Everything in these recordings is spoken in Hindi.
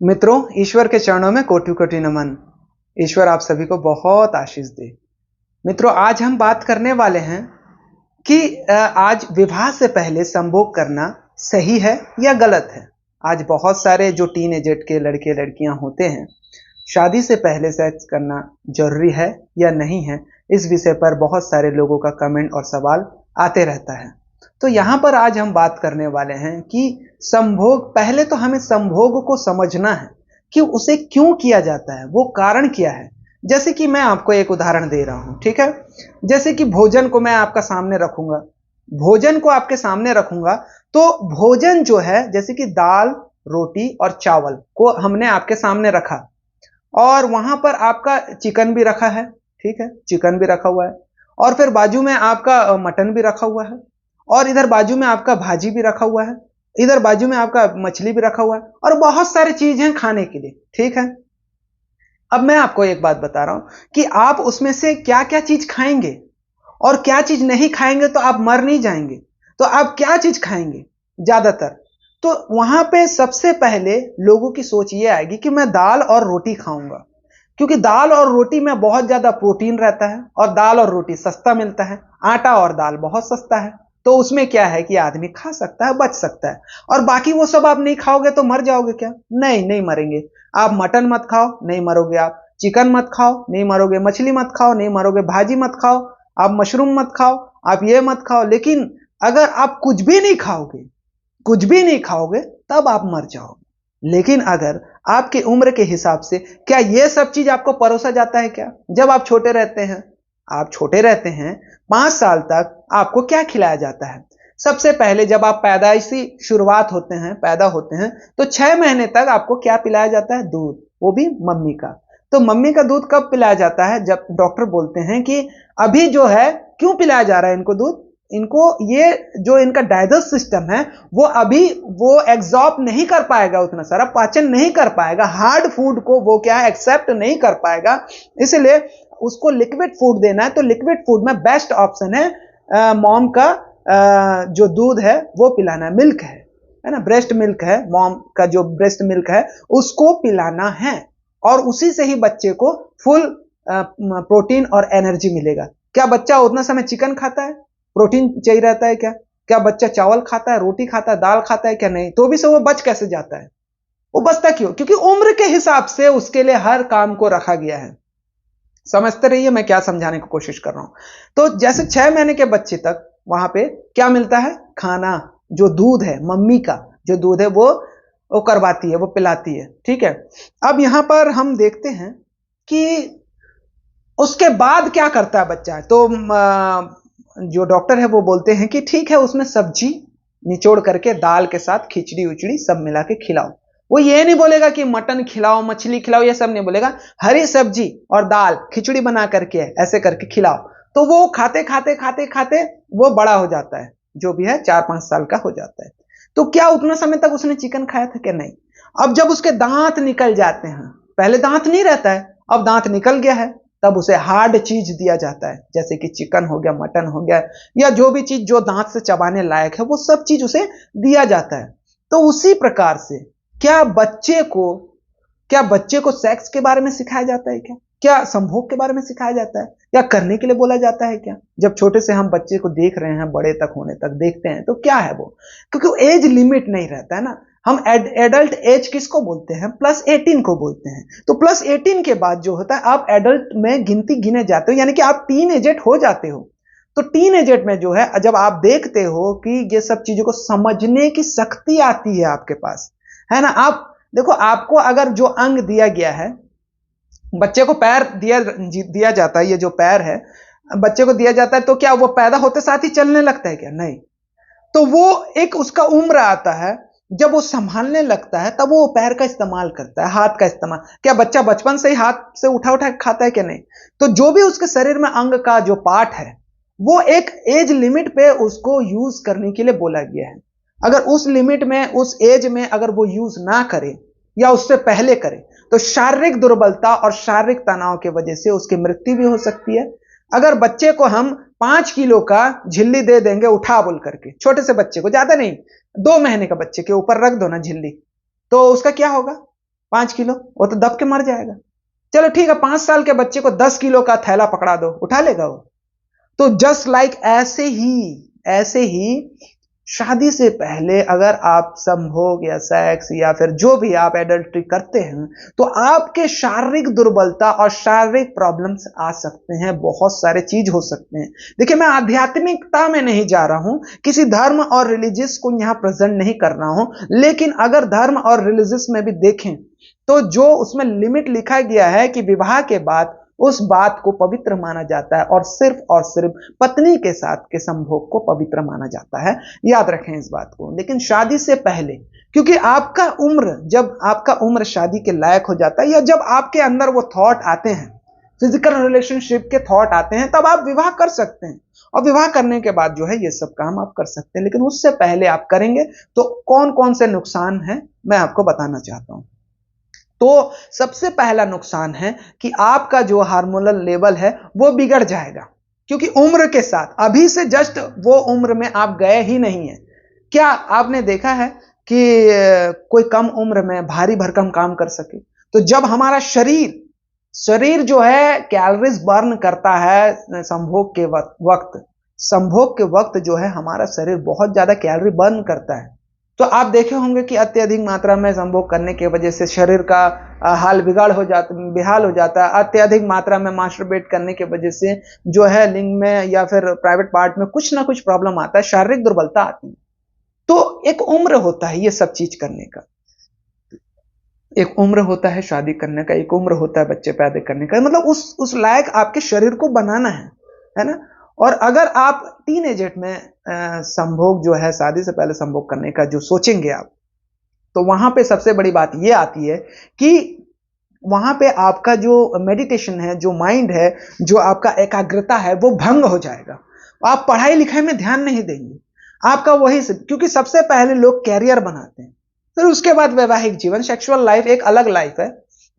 मित्रों, ईश्वर के चरणों में कोटि कोटि नमन। ईश्वर आप सभी को बहुत आशीष दे। मित्रों, आज हम बात करने वाले हैं कि आज विवाह से पहले संभोग करना सही है या गलत है। आज बहुत सारे जो टीनेज के लड़के लड़कियां होते हैं, शादी से पहले सेक्स करना जरूरी है या नहीं है, इस विषय पर बहुत सारे लोगों का कमेंट और सवाल आते रहता है। तो यहाँ पर आज हम बात करने वाले हैं कि संभोग, पहले तो हमें संभोग को समझना है कि उसे क्यों किया जाता है, वो कारण क्या है। जैसे कि मैं आपको एक उदाहरण दे रहा हूं, ठीक है। जैसे कि भोजन को मैं आपका सामने रखूंगा, भोजन को आपके सामने रखूंगा, तो भोजन जो है, जैसे कि दाल, रोटी और चावल को हमने आपके सामने रखा, और वहां पर आपका चिकन भी रखा है, ठीक है, चिकन भी रखा हुआ है, और फिर बाजू में आपका मटन भी रखा हुआ है, और इधर बाजू में आपका भाजी भी रखा हुआ है, इधर बाजू में आपका मछली भी रखा हुआ है, और बहुत सारी चीज हैं खाने के लिए, ठीक है। अब मैं आपको एक बात बता रहा हूं कि आप उसमें से क्या क्या चीज खाएंगे और क्या चीज नहीं खाएंगे, तो आप मर नहीं जाएंगे। तो आप क्या चीज खाएंगे ज्यादातर? तो वहां पे सबसे पहले लोगों की सोच ये आएगी कि मैं दाल और रोटी खाऊंगा, क्योंकि दाल और रोटी में बहुत ज्यादा प्रोटीन रहता है, और दाल और रोटी सस्ता मिलता है। आटा और दाल बहुत सस्ता है, तो उसमें क्या है कि आदमी खा सकता है, बच सकता है। और बाकी वो सब आप नहीं खाओगे तो मर जाओगे क्या? नहीं, नहीं मरेंगे। आप मटन मत खाओ, नहीं मरोगे। आप चिकन मत खाओ, नहीं मरोगे। मछली मत खाओ, नहीं मरोगे। भाजी मत खाओ, आप मशरूम मत खाओ, आप ये मत खाओ। लेकिन अगर आप कुछ भी नहीं खाओगे, कुछ भी नहीं खाओगे, तब आप मर जाओगे। लेकिन अगर आपकी उम्र के हिसाब से क्या ये सब चीज आपको परोसा जाता है क्या? जब आप छोटे रहते हैं, आप छोटे रहते हैं 5 साल तक, आपको क्या खिलाया जाता है? सबसे पहले जब आप पैदाइशी शुरुआत होते हैं, पैदा होते हैं, तो 6 महीने तक आपको क्या पिलाया जाता है? दूध, वो भी मम्मी का। तो मम्मी का दूध कब पिलाया जाता है? जब डॉक्टर बोलते हैं कि अभी जो है, क्यों पिलाया जा रहा है इनको दूध? इनको ये जो इनका डाइजेस्ट सिस्टम है, वो अभी वो एग्जॉर्ब नहीं कर पाएगा, उतना सारा पाचन नहीं कर पाएगा, हार्ड फूड को वो क्या है, एक्सेप्ट नहीं कर पाएगा। इसलिए उसको लिक्विड फूड देना है। तो लिक्विड फूड में बेस्ट ऑप्शन है मॉम का जो दूध है वो पिलाना है, मिल्क है ना, ब्रेस्ट मिल्क है, मॉम का जो ब्रेस्ट मिल्क है उसको पिलाना है, और उसी से ही बच्चे को फुल प्रोटीन और एनर्जी मिलेगा। क्या बच्चा उतना समय चिकन खाता है? प्रोटीन चाहिए रहता है क्या? क्या बच्चा चावल खाता है, रोटी खाता है, दाल खाता है क्या? नहीं। तो भी से वो बच कैसे जाता है? वो बचता क्यों? क्योंकि उम्र के हिसाब से उसके लिए हर काम को रखा गया है। समझते रहिए मैं क्या समझाने की कोशिश कर रहा हूं। तो जैसे 6 महीने के बच्चे तक वहां पे क्या मिलता है? खाना, जो दूध है, मम्मी का जो दूध है वो करवाती है, वो पिलाती है, ठीक है। अब यहां पर हम देखते हैं कि उसके बाद क्या करता है बच्चा। तो जो डॉक्टर है वो बोलते हैं कि ठीक है, उसमें सब्जी निचोड़ करके दाल के साथ खिचड़ी उचड़ी सब मिला के खिलाओ। वो ये नहीं बोलेगा कि मटन खिलाओ, मछली खिलाओ, ये सब नहीं बोलेगा। हरी सब्जी और दाल खिचड़ी बना करके ऐसे करके खिलाओ। तो वो खाते खाते खाते खाते वो बड़ा हो जाता है, जो भी है 4-5 साल का हो जाता है। तो क्या उतना समय तक उसने चिकन खाया था? क्या नहीं। अब जब उसके दांत निकल जाते हैं, पहले दांत नहीं रहता है, अब दांत निकल गया है, तब उसे हार्ड चीज दिया जाता है, जैसे कि चिकन हो गया, मटन हो गया, या जो भी चीज जो दांत से चबाने लायक है, वो सब चीज उसे दिया जाता है। तो उसी प्रकार से क्या बच्चे को क्या बच्चे को सेक्स के बारे में सिखाया जाता है क्या? क्या संभोग के बारे में सिखाया जाता है, या करने के लिए बोला जाता है क्या? जब छोटे से हम बच्चे को देख रहे हैं, बड़े तक होने तक देखते हैं, तो क्या है वो? क्योंकि एज लिमिट नहीं रहता है ना। हम एडल्ट एज किसको बोलते हैं? +18 को बोलते हैं। तो +18 के बाद जो होता है, आप एडल्ट में गिनती गिने जाते हो, यानी कि आप टीन एजेट हो जाते हो। तो टीन एजेट में जो है, जब आप देखते हो कि ये सब चीजों को समझने की शक्ति आती है आपके पास, है ना। आप देखो, आपको अगर जो अंग दिया गया है, बच्चे को पैर दिया जाता है, ये जो पैर है बच्चे को दिया जाता है, तो क्या वो पैदा होते साथ ही चलने लगता है क्या? नहीं। तो वो एक उसका उम्र आता है, जब वो संभालने लगता है, तब वो पैर का इस्तेमाल करता है, हाथ का इस्तेमाल। क्या बच्चा बचपन से ही हाथ से उठा उठा खाता है क्या? नहीं। तो जो भी उसके शरीर में अंग का जो पार्ट है, वो एक एज लिमिट पे उसको यूज करने के लिए बोला गया है। अगर उस लिमिट में, उस एज में अगर वो यूज ना करे, या उससे पहले करे, तो शारीरिक दुर्बलता और शारीरिक तनाव की वजह से उसकी मृत्यु भी हो सकती है। अगर बच्चे को हम 5 किलो का झिल्ली दे देंगे उठा बोल करके, छोटे से बच्चे को, ज्यादा नहीं, 2 महीने का बच्चे के ऊपर रख दो ना झिल्ली, तो उसका क्या होगा? 5 किलो, वो तो दब के मर जाएगा। चलो ठीक है, 5 साल के बच्चे को 10 किलो का थैला पकड़ा दो, उठा लेगा वो? तो जस्ट लाइक ऐसे ही शादी से पहले अगर आप संभोग या सेक्स या फिर जो भी आप एडल्ट्री करते हैं, तो आपके शारीरिक दुर्बलता और शारीरिक प्रॉब्लम्स आ सकते हैं, बहुत सारे चीज हो सकते हैं। देखिए, मैं आध्यात्मिकता में नहीं जा रहा हूं, किसी धर्म और रिलीजियस को यहां प्रेजेंट नहीं कर रहा हूं, लेकिन अगर धर्म और रिलीजियस में भी देखें तो जो उसमें लिमिट लिखा गया है कि विवाह के बाद उस बात को पवित्र माना जाता है और सिर्फ पत्नी के साथ के संभोग को पवित्र माना जाता है। याद रखें इस बात को। लेकिन शादी से पहले, क्योंकि जब आपका उम्र शादी के लायक हो जाता है, या जब आपके अंदर वो थॉट आते हैं, फिजिकल रिलेशनशिप के थॉट आते हैं, तब आप विवाह कर सकते हैं। और विवाह करने के बाद जो है ये सब काम आप कर सकते हैं। लेकिन उससे पहले आप करेंगे तो कौन कौन से नुकसान हैं, मैं आपको बताना चाहता हूं। तो सबसे पहला नुकसान है कि आपका जो हार्मोनल लेवल है वो बिगड़ जाएगा, क्योंकि उम्र के साथ, अभी से जस्ट वो उम्र में आप गए ही नहीं है। क्या आपने देखा है कि कोई कम उम्र में भारी भरकम काम कर सके? तो जब हमारा शरीर जो है कैलोरीज बर्न करता है संभोग के वक्त जो है हमारा शरीर बहुत ज्यादा कैलोरी बर्न करता है। तो आप देखे होंगे कि अत्यधिक मात्रा में संभोग करने की वजह से शरीर का बेहाल हो जाता है। अत्यधिक मात्रा में मास्टरबेट करने की वजह से जो है लिंग में या फिर प्राइवेट पार्ट में कुछ ना कुछ प्रॉब्लम आता है, शारीरिक दुर्बलता आती है। तो एक उम्र होता है ये सब चीज करने का, एक उम्र होता है शादी करने का, एक उम्र होता है बच्चे पैदा करने का, मतलब उस लायक आपके शरीर को बनाना है ना। और अगर आप टीनेज में संभोग जो है, शादी से पहले संभोग करने का जो सोचेंगे आप, तो वहां पे सबसे बड़ी बात ये आती है कि वहां पे आपका जो मेडिटेशन है, जो माइंड है, जो आपका एकाग्रता है, वो भंग हो जाएगा। आप पढ़ाई लिखाई में ध्यान नहीं देंगे, आपका क्योंकि सबसे पहले लोग कैरियर बनाते हैं, फिर उसके बाद वैवाहिक जीवन, सेक्सुअल लाइफ एक अलग लाइफ है।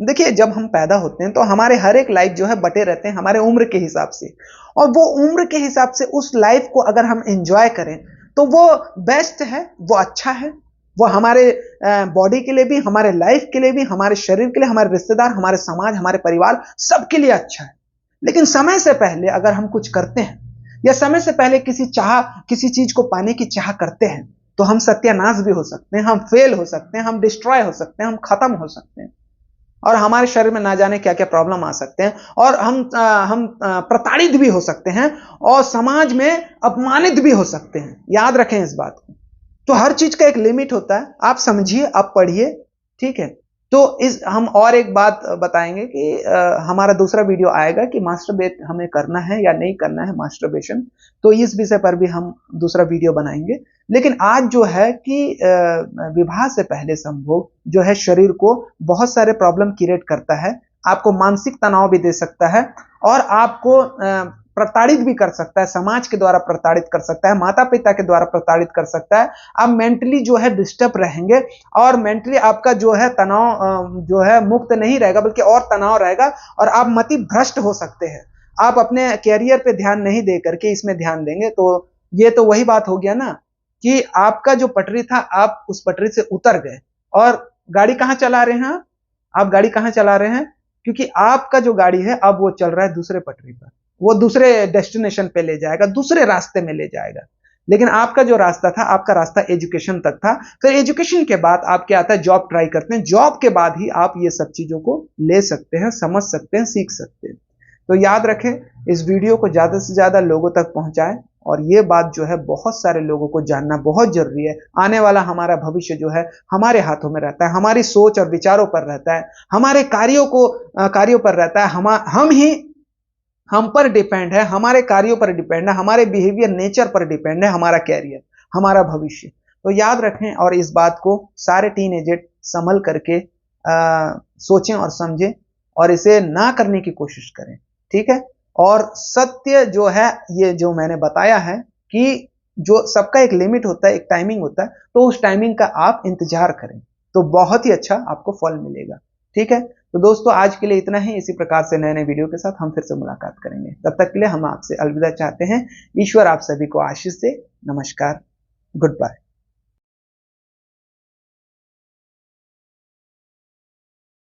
देखिए, जब हम पैदा होते हैं तो हमारे हर एक लाइफ जो है बटे रहते हैं हमारे उम्र के हिसाब से, और वो उम्र के हिसाब से उस लाइफ को अगर हम एंजॉय करें तो वो बेस्ट है, वो अच्छा है, वो हमारे बॉडी के लिए भी, हमारे लाइफ के लिए भी, हमारे शरीर के लिए, हमारे रिश्तेदार, हमारे समाज, हमारे परिवार, सबके लिए अच्छा है। लेकिन समय से पहले अगर हम कुछ करते हैं, या समय से पहले किसी चीज को पाने की चाह करते हैं, तो हम सत्यानाश भी हो सकते हैं, हम फेल हो सकते हैं, हम डिस्ट्रॉय हो सकते हैं, हम खत्म हो सकते हैं, और हमारे शरीर में ना जाने क्या क्या प्रॉब्लम आ सकते हैं, और हम प्रताड़ित भी हो सकते हैं, और समाज में अपमानित भी हो सकते हैं। याद रखें इस बात को। तो हर चीज का एक लिमिट होता है, आप समझिए, आप पढ़िए, ठीक है। तो हम और एक बात बताएंगे कि हमारा दूसरा वीडियो आएगा कि मास्टरबेट हमें करना है या नहीं करना है, मास्टरबेशन, तो इस विषय पर भी हम दूसरा वीडियो बनाएंगे। लेकिन आज जो है कि विवाह से पहले संभोग जो है शरीर को बहुत सारे प्रॉब्लम क्रिएट करता है, आपको मानसिक तनाव भी दे सकता है, और आपको प्रताड़ित भी कर सकता है, समाज के द्वारा प्रताड़ित कर सकता है, माता पिता के द्वारा प्रताड़ित कर सकता है। आप मेंटली जो है डिस्टर्ब रहेंगे, और मेंटली आपका जो है तनाव जो है मुक्त नहीं रहेगा, बल्कि और तनाव रहेगा, और आप मति भ्रष्ट हो सकते हैं। आप अपने कैरियर पे ध्यान नहीं दे करके इसमें ध्यान देंगे, तो ये तो वही बात हो गया ना कि आपका जो पटरी था, आप उस पटरी से उतर गए, और गाड़ी कहां चला रहे हैं आप गाड़ी कहां चला रहे हैं? क्योंकि आपका जो गाड़ी है अब वो चल रहा है दूसरे पटरी पर, वो दूसरे डेस्टिनेशन पे ले जाएगा, दूसरे रास्ते में ले जाएगा। लेकिन आपका जो रास्ता था, आपका रास्ता एजुकेशन तक था। फिर एजुकेशन के बाद आप क्या आता है, जॉब ट्राई करते हैं, जॉब के बाद ही आप ये सब चीजों को ले सकते हैं, समझ सकते हैं, सीख सकते हैं। तो याद रखें, इस वीडियो को ज्यादा से ज्यादा लोगों तक पहुंचाएं, और ये बात जो है बहुत सारे लोगों को जानना बहुत जरूरी है। आने वाला हमारा भविष्य जो है हमारे हाथों में रहता है, हमारी सोच और विचारों पर रहता है, हमारे कार्यों पर रहता है। हम पर डिपेंड है, हमारे कार्यों पर डिपेंड है, हमारे बिहेवियर, नेचर पर डिपेंड है हमारा कैरियर, हमारा भविष्य। तो याद रखें, और इस बात को सारे टीनेजर संभल करके सोचें और समझें, और इसे ना करने की कोशिश करें, ठीक है। और सत्य जो है, ये जो मैंने बताया है कि जो सबका एक लिमिट होता है, एक टाइमिंग होता है, तो उस टाइमिंग का आप इंतजार करें, तो बहुत ही अच्छा आपको फल मिलेगा, ठीक है। तो दोस्तों, आज के लिए इतना ही। इसी प्रकार से नए नए वीडियो के साथ हम फिर से मुलाकात करेंगे। तब तक के लिए हम आपसे अलविदा चाहते हैं। ईश्वर आप सभी को आशीष दे। नमस्कार, गुड बाय।